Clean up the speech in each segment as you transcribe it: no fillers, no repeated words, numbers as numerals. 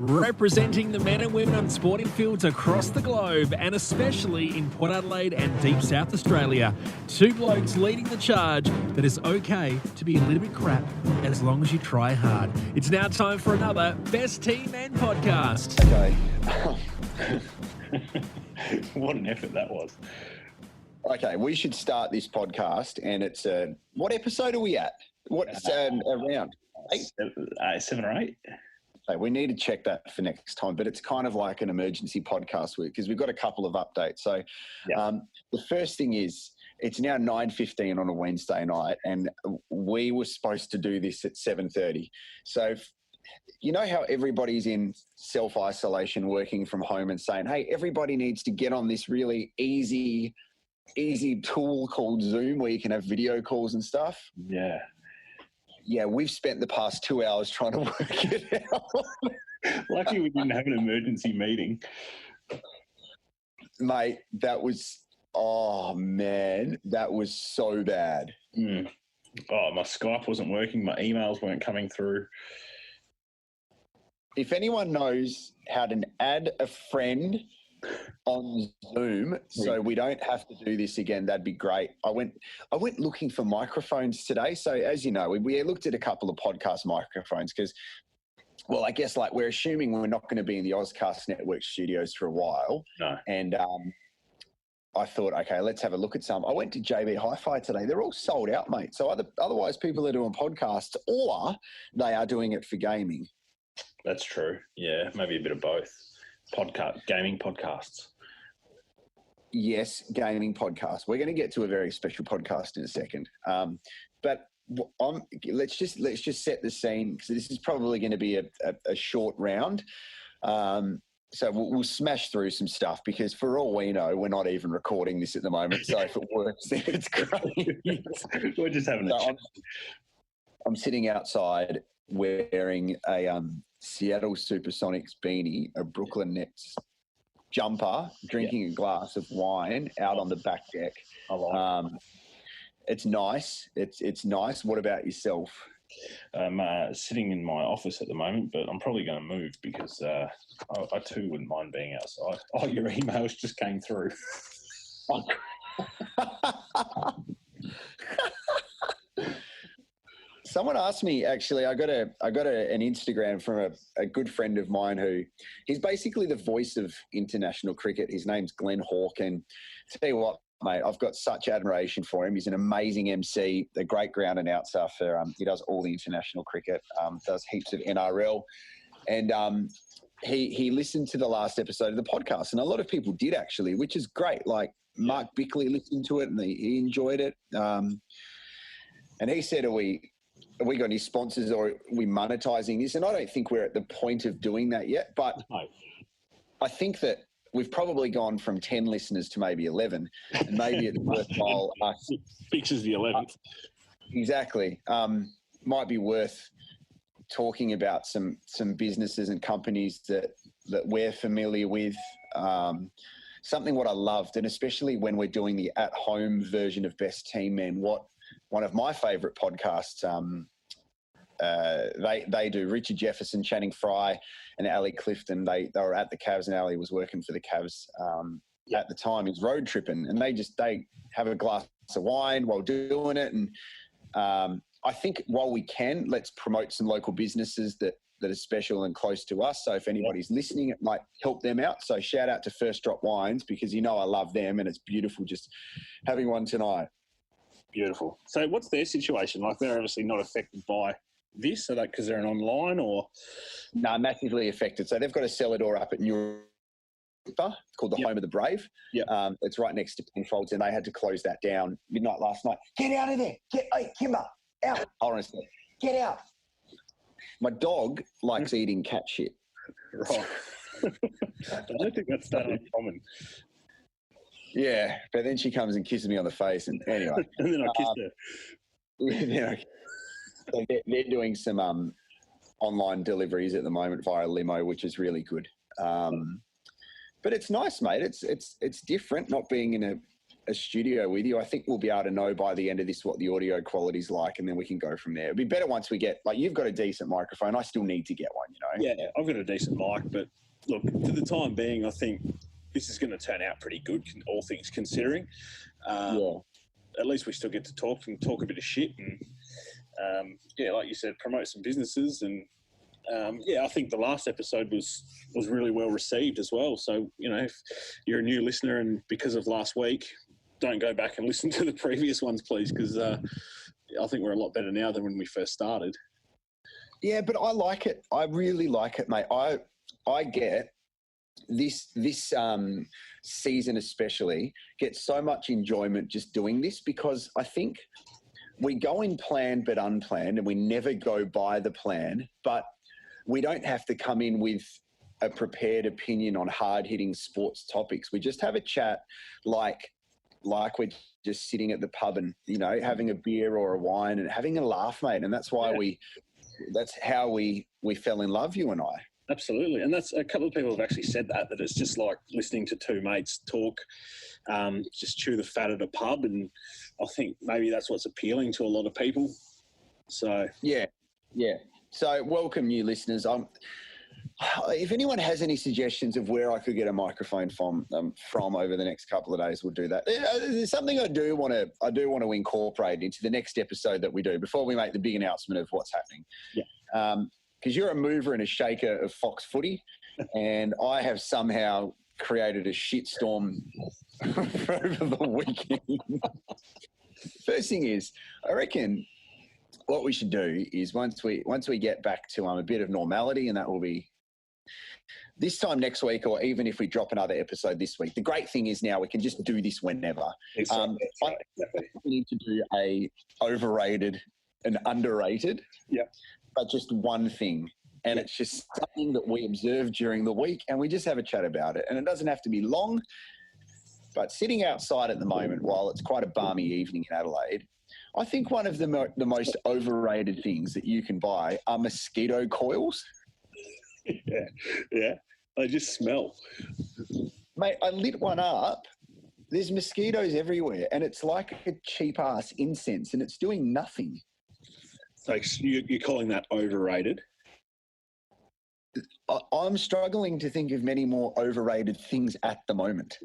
Representing the men and women on sporting fields across the globe, and especially in Port Adelaide and deep South Australia. Two blokes leading the charge that it's okay to be a little bit crap as long as you try hard. It's now time for another Best Team Men podcast. Okay. What an effort that was. Okay, we should start this podcast, and it's what episode are we at? What's around? 7 or 8. Okay, we need to check that for next time, but it's kind of like an emergency podcast week because we've got a couple of updates. So the first thing is it's now 9:15 on a Wednesday night, and we were supposed to do this at 7:30. So you know how everybody's in self-isolation, working from home, and saying, hey, everybody needs to get on this really easy tool called Zoom where you can have video calls and stuff? Yeah, we've spent the past 2 hours trying to work it out. Lucky we didn't have an emergency meeting. Mate, that was so bad. Oh, my Skype wasn't working. My emails weren't coming through. If anyone knows how to add a friend on Zoom so we don't have to do this again, that'd be great. I went looking for microphones today. So as you know, we looked at a couple of podcast microphones because, well, I guess like we're assuming we're not going to be in the Ozcast Network studios for a while. No. And I thought, okay, let's have a look at some. I went to JB Hi-Fi today. They're all sold out, mate. So otherwise people are doing podcasts or they are doing it for gaming. That's true. Yeah, maybe a bit of both. Gaming podcasts. Yes, gaming podcast. We're going to get to a very special podcast in a second. But let's just set the scene because this is probably going to be a short round. So we'll smash through some stuff because for all we know, we're not even recording this at the moment. So if it works, then it's great. We're just having a chat. I'm sitting outside wearing a Seattle Supersonics beanie, a Brooklyn Nets jumper, drinking a glass of wine out on the back deck. It's nice. It's nice. What about yourself? I'm sitting in my office at the moment, but I'm probably going to move because I too wouldn't mind being outside. Oh, your emails just came through. Someone asked me, actually, I got an Instagram from a good friend of mine who he's basically the voice of international cricket. His name's Glenn Hawke, and tell you what, mate, I've got such admiration for him. He's an amazing MC, a great ground announcer for he does all the international cricket, does heaps of NRL, and he listened to the last episode of the podcast, and a lot of people did actually, which is great. Like Mark Bickley listened to it and he enjoyed it, and he said, Are we got any sponsors or are we monetizing this? And I don't think we're at the point of doing that yet, but No. I think that we've probably gone from 10 listeners to maybe 11, and maybe it's worthwhile. Fixes the 11th. Exactly. Might be worth talking about some businesses and companies that we're familiar with. Something what I loved, and especially when we're doing the at-home version of Best Team Men, one of my favourite podcasts, they do. Richard Jefferson, Channing Frye, and Ali Clifton. They were at the Cavs, and Ali was working for the Cavs at the time. He's road tripping, and they have a glass of wine while doing it. And I think while we can, let's promote some local businesses that are special and close to us. So if anybody's listening, it might help them out. So shout out to First Drop Wines because I love them, and it's beautiful just having one tonight. Beautiful. So what's their situation? Like they're obviously not affected by this, so that because they're an online or? No, massively affected. So they've got a cellar door up at New called the Home of the Brave. It's right next to Penfolds, and they had to close that down midnight last night. Get out of there. Hey, Kimber, out. Hold on a second. Get out. My dog likes eating cat shit. Right. I don't think that's that uncommon. Yeah, but then she comes and kisses me on the face, and anyway. And then I kissed her. So they're doing some online deliveries at the moment via Limo, which is really good. But it's nice, mate. It's different not being in a studio with you, I think we'll be able to know by the end of this what the audio quality's like, and then we can go from there. It'd be better once we get, like, you've got a decent microphone. I still need to get one, Yeah, I've got a decent mic, but look, for the time being, I think this is going to turn out pretty good, all things considering. Yeah. At least we still get to talk a bit of shit and, like you said, promote some businesses. And, I think the last episode was really well received as well. So, if you're a new listener and because of last week, don't go back and listen to the previous ones, please, because I think we're a lot better now than when we first started. Yeah, but I like it. I really like it, mate. I get this season especially get so much enjoyment just doing this, because I think we go in planned but unplanned, and we never go by the plan, but we don't have to come in with a prepared opinion on hard-hitting sports topics. We just have a chat like we're just sitting at the pub and, having a beer or a wine and having a laugh, mate. And that's why that's how we fell in love, you and I. Absolutely. And that's a couple of people have actually said that it's just like listening to two mates talk, just chew the fat at a pub. And I think maybe that's what's appealing to a lot of people. So, yeah. So welcome, new listeners. If anyone has any suggestions of where I could get a microphone from over the next couple of days, we'll do that. There's something I do want to incorporate into the next episode that we do before we make the big announcement of what's happening. Yeah. Because you're a mover and a shaker of Fox Footy, and I have somehow created a shitstorm over the weekend. First thing is, I reckon what we should do is once we get back to a bit of normality, and that will be this time next week, or even if we drop another episode this week. The great thing is now we can just do this whenever. Exactly. I need to do a overrated and underrated. Yeah. But just one thing. And it's just something that we observed during the week, and we just have a chat about it. And it doesn't have to be long, but sitting outside at the moment, while it's quite a balmy evening in Adelaide, I think one of the most overrated things that you can buy are mosquito coils. Yeah. They just smell. Mate, I lit one up. There's mosquitoes everywhere, and it's like a cheap-ass incense, and it's doing nothing. So you're calling that overrated? I'm struggling to think of many more overrated things at the moment.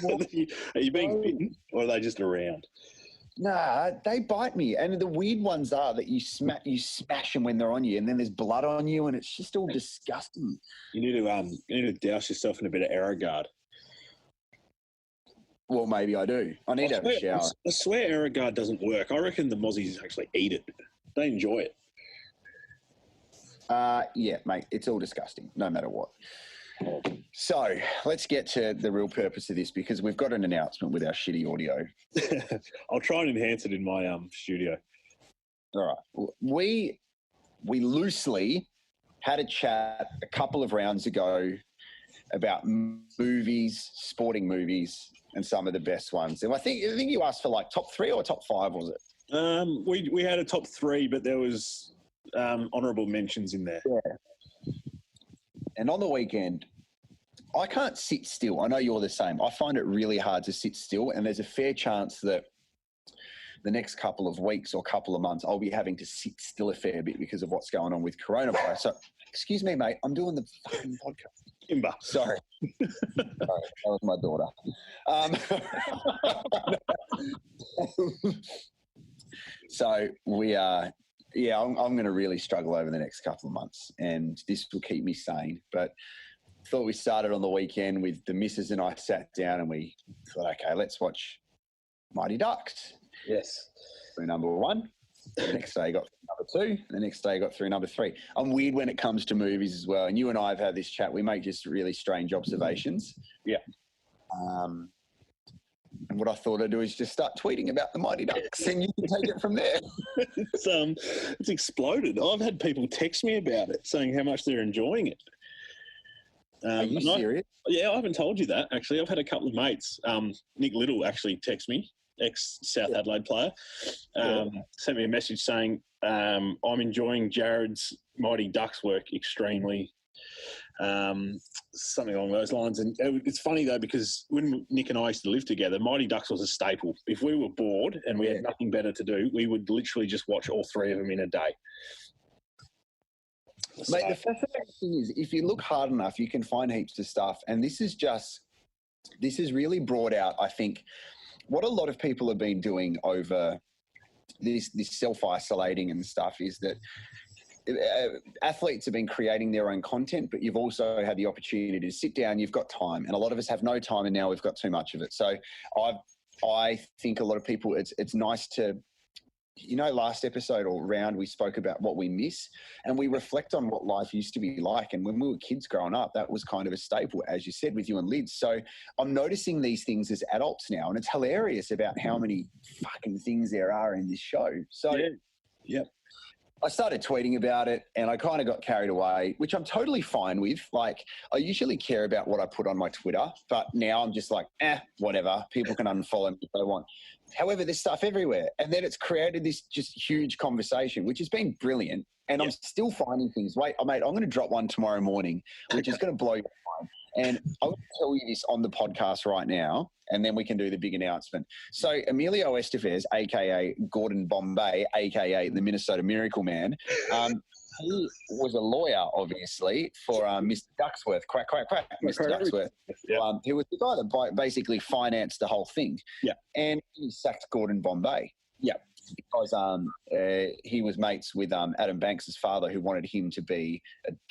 Are you being bitten, or are they just around? Nah, they bite me. And the weird ones are that you smash them when they're on you, and then there's blood on you, and it's just all disgusting. You need to douse yourself in a bit of Aerogard. Well, maybe I do. I need to have a shower. I swear Aerogard doesn't work. I reckon the Mozzies actually eat it. They enjoy it. Yeah, mate, it's all disgusting, no matter what. So let's get to the real purpose of this, because we've got an announcement with our shitty audio. I'll try and enhance it in my studio. All right. We loosely had a chat a couple of rounds ago about movies, sporting movies, and some of the best ones. And I think you asked for like top 3 or top 5, was it? We had a top 3, but there was honourable mentions in there. Yeah. And on the weekend, I can't sit still. I know you're the same. I find it really hard to sit still, and there's a fair chance that the next couple of weeks or couple of months I'll be having to sit still a fair bit because of what's going on with coronavirus. So, excuse me, mate, I'm doing the fucking podcast. Kimber. Sorry. Sorry, that was my daughter. So we are, I'm going to really struggle over the next couple of months, and this will keep me sane. But thought we started on the weekend with the missus and I sat down and we thought, okay, let's watch Mighty Ducks. Yes. Through number 1. The next day got through number 2. The next day got through number 3. I'm weird when it comes to movies as well. And you and I have had this chat. We make just really strange observations. Yeah. And what I thought I'd do is just start tweeting about the Mighty Ducks, and you can take it from there. It's exploded. I've had people text me about it, saying how much they're enjoying it. Are you serious? I haven't told you that, actually. I've had a couple of mates. Nick Little actually texted me, ex-South Adelaide player, sent me a message saying, I'm enjoying Jared's Mighty Ducks work extremely. something along those lines. And it's funny though, because when Nick and I used to live together, Mighty Ducks was a staple. If we were bored and we had nothing better to do, we would literally just watch all three of them in a day. Mate, the fascinating thing is, if you look hard enough, you can find heaps of stuff. And this is really brought out, I think, what a lot of people have been doing over this self-isolating and stuff is that athletes have been creating their own content, but you've also had the opportunity to sit down, you've got time, and a lot of us have no time, and now we've got too much of it. So I think a lot of people, it's nice to, last episode or round, we spoke about what we miss, and we reflect on what life used to be like. And when we were kids growing up, that was kind of a staple, as you said, with you and Lids. So I'm noticing these things as adults now, and it's hilarious about how many fucking things there are in this show. So yeah. I started tweeting about it, and I kind of got carried away, which I'm totally fine with. Like, I usually care about what I put on my Twitter, but now I'm just like, whatever. People can unfollow me if they want. However, there's stuff everywhere. And then it's created this just huge conversation, which has been brilliant. And I'm still finding things. Wait, mate, I'm going to drop one tomorrow morning, which is going to blow your mind. And I'll tell you this on the podcast right now, and then we can do the big announcement. So Emilio Estevez, a.k.a. Gordon Bombay, a.k.a. the Minnesota Miracle Man, he was a lawyer, obviously, for Mr. Ducksworth, Mr. Ducksworth. He was the guy that basically financed the whole thing. Yeah. And he sacked Gordon Bombay. Yeah. Because he was mates with Adam Banks' father, who wanted him to be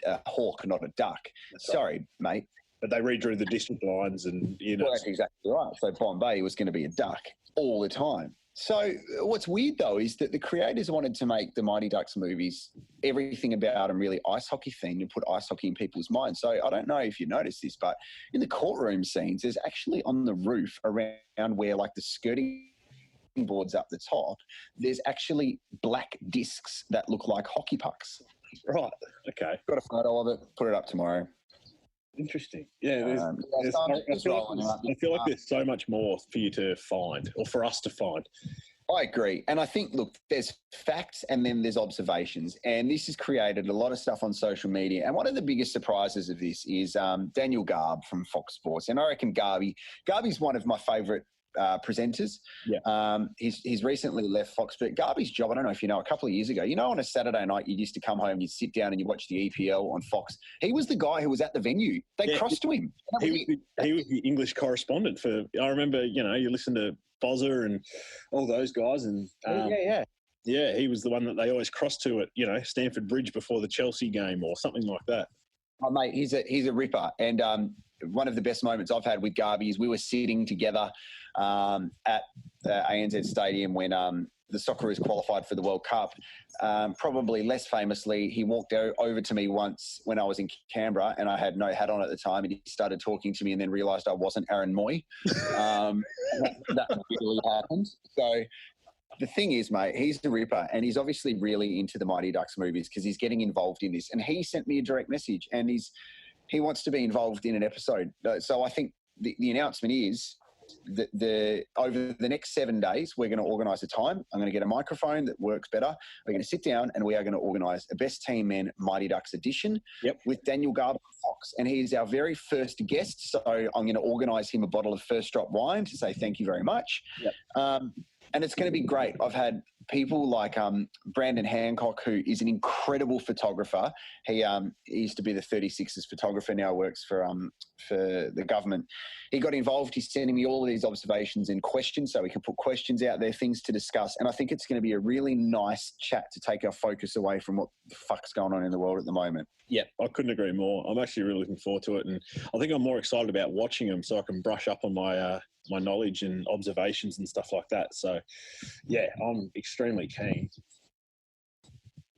a hawk, not a duck. Sorry, mate. But they redrew the district lines and, Well, that's exactly right. So Bombay was going to be a duck all the time. So what's weird, though, is that the creators wanted to make the Mighty Ducks movies, everything about them really ice hockey themed, and put ice hockey in people's minds. So I don't know if you noticed this, but in the courtroom scenes, there's actually on the roof around where, like, the skirting boards up the top, there's actually black discs that look like hockey pucks. Right. Okay. Got a photo of it. Put it up tomorrow. Interesting. Yeah. I feel like there's so much more for you to find, or for us to find. I agree. And I think, look, there's facts and then there's observations. And this has created a lot of stuff on social media. And one of the biggest surprises of this is Daniel Garb from Fox Sports. And I reckon Garby's one of my favourite presenters. Yeah. He's recently left Fox, but Garby's job, I don't know if you know, a couple of years ago, on a Saturday night, you used to come home, you'd sit down and you watch the EPL on Fox. He was the guy who was at the venue. They crossed to him. He was the English correspondent for, I remember, you listen to Bozza and all those guys. And yeah, he was the one that they always crossed to at, Stamford Bridge before the Chelsea game or something like that. Oh, mate, he's a ripper. And one of the best moments I've had with Garby is we were sitting together at the ANZ Stadium when the Socceroos qualified for the World Cup. Probably less famously, he walked over to me once when I was in Canberra and I had no hat on at the time, and he started talking to me and then realised I wasn't Aaron Moy. That really happened. So the thing is, mate, he's the ripper, and he's obviously really into the Mighty Ducks movies because he's getting involved in this. And he sent me a direct message, and he wants to be involved in an episode. So I think the announcement is that over the next 7 days, we're going to organise a time. I'm going to get a microphone that works better. We're going to sit down and we are going to organise a Best Team Men Mighty Ducks edition with Daniel Garb from Fox. And he's our very first guest. So I'm going to organise him a bottle of First Drop wine to say thank you very much. Yep. And it's going to be great. I've had people like Brandon Hancock, who is an incredible photographer. He used to be the 36ers photographer, now works for the government. He got involved. He's sending me all of these observations and questions so we can put questions out there, things to discuss. And I think it's going to be a really nice chat to take our focus away from what the fuck's going on in the world at the moment. Yeah, I couldn't agree more. I'm actually really looking forward to it. And I think I'm more excited about watching them so I can brush up on my my knowledge and observations and stuff like that. So, yeah, I'm extremely keen.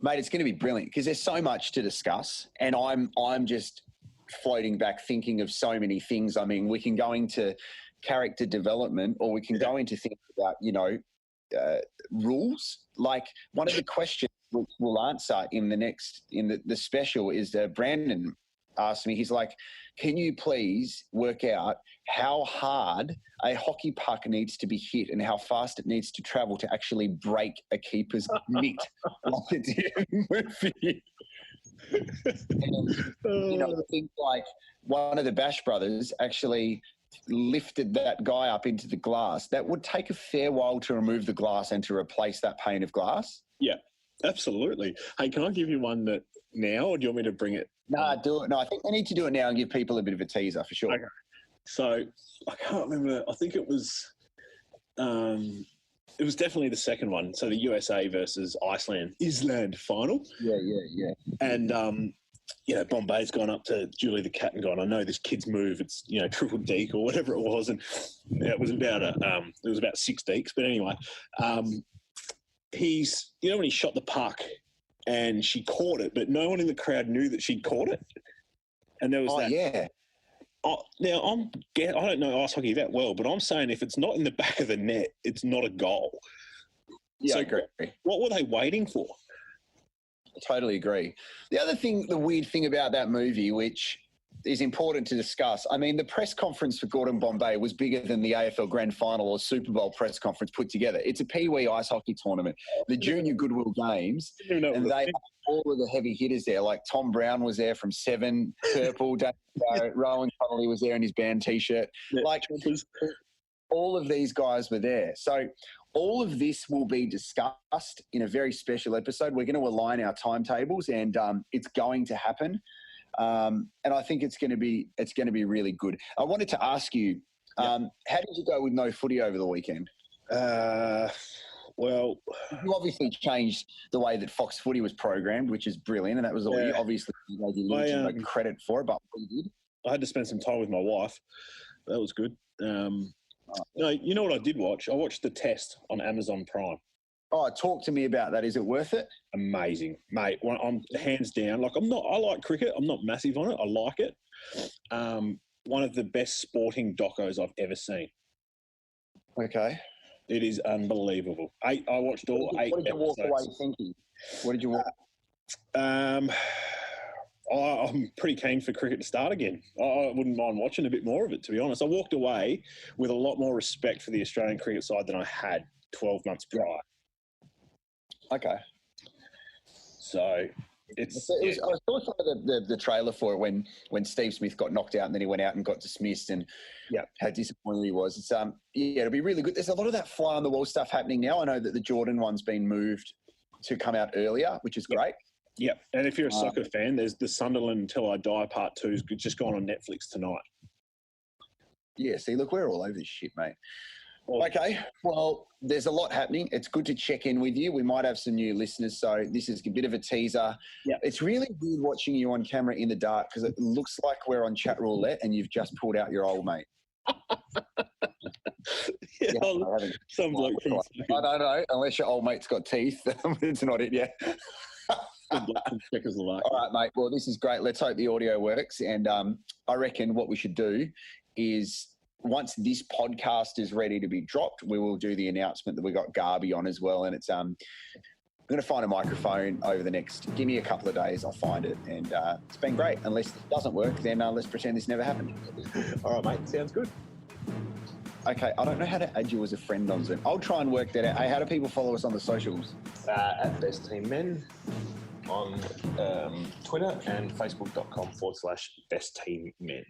Mate, it's going to be brilliant because there's so much to discuss, and I'm just floating back thinking of so many things. I mean, we can go into character development, or we can go into things about, rules. Like one of the questions we'll answer in the special is Brandon asked me, he's like, can you please work out how hard a hockey puck needs to be hit and how fast it needs to travel to actually break a keeper's mitt like it did in the movie? I think like one of the Bash brothers actually lifted that guy up into the glass. That would take a fair while to remove the glass and to replace that pane of glass. Yeah, absolutely. Hey, can I give you one that now, or do you want me to bring it? No, do it. No, I think we need to do it now and give people a bit of a teaser for sure. Okay. So I can't remember. I think it was definitely the second one. So the USA versus Iceland final. Yeah. And Bombay's gone up to Julie the cat and gone, I know this kid's move. It's triple deke or whatever it was, and it was about 6 dekes. But anyway, he's when he shot the puck and she caught it, but no one in the crowd knew that she'd caught it. And there was that. Yeah. Now, I don't know ice hockey that well, but I'm saying if it's not in the back of the net, it's not a goal. Yeah, so I agree. What were they waiting for? I totally agree. The weird thing about that movie, which is important to discuss, I mean, the press conference for Gordon Bombay was bigger than the AFL Grand Final or Super Bowl press conference put together. It's a Pee-wee ice hockey tournament, the Junior Goodwill Games, and they have all of the heavy hitters there. Like Tom Brown was there from Seven, Purple, Rowan Connolly was there in his band T-shirt. Like all of these guys were there. So all of this will be discussed in a very special episode. We're going to align our timetables, and it's going to happen. And I think it's going to be really good. I wanted to ask you, how did you go with no footy over the weekend? Well, you obviously changed the way that Fox Footy was programmed, which is brilliant, and that was all you obviously gave you credit for it, but what you did. I had to spend some time with my wife. That was good. No, you know what I did watch? I watched The Test on Amazon Prime. Oh, talk to me about that. Is it worth it? Amazing, mate. I'm hands down. Like I like cricket. I'm not massive on it. I like it. One of the best sporting docos I've ever seen. Okay. It is unbelievable. I watched all 8 episodes. What did you walk away thinking? What did you walk? I'm pretty keen for cricket to start again. I wouldn't mind watching a bit more of it, to be honest. I walked away with a lot more respect for the Australian cricket side than I had 12 months prior. Okay. So I saw some of the trailer for it when Steve Smith got knocked out and then he went out and got dismissed and how disappointed he was. It's it'll be really good. There's a lot of that fly on the wall stuff happening now. I know that the Jordan one's been moved to come out earlier, which is great. Yep. And if you're a soccer fan, there's the Sunderland Until I Die Part 2 is just gone on Netflix tonight. Yeah, see, look, we're all over this shit, mate. Okay, well, there's a lot happening. It's good to check in with you. We might have some new listeners, so this is a bit of a teaser. Yeah. It's really weird watching you on camera in the dark because it looks like we're on chat roulette and you've just pulled out your old mate. Some bloke from I don't know, unless your old mate's got teeth. It's not it yet. All right, mate. Well, this is great. Let's hope the audio works. And I reckon what we should do is once this podcast is ready to be dropped, we will do the announcement that we got Garby on as well. And it's I'm going to find a microphone over the next, give me a couple of days, I'll find it. And it's been great. Unless it doesn't work, then let's pretend this never happened. All right, mate. Sounds good. Okay, I don't know how to add you as a friend on Zoom. I'll try and work that out. Hey, how do people follow us on the socials? At Best Team Men on Twitter and Facebook.com/Best Team Men.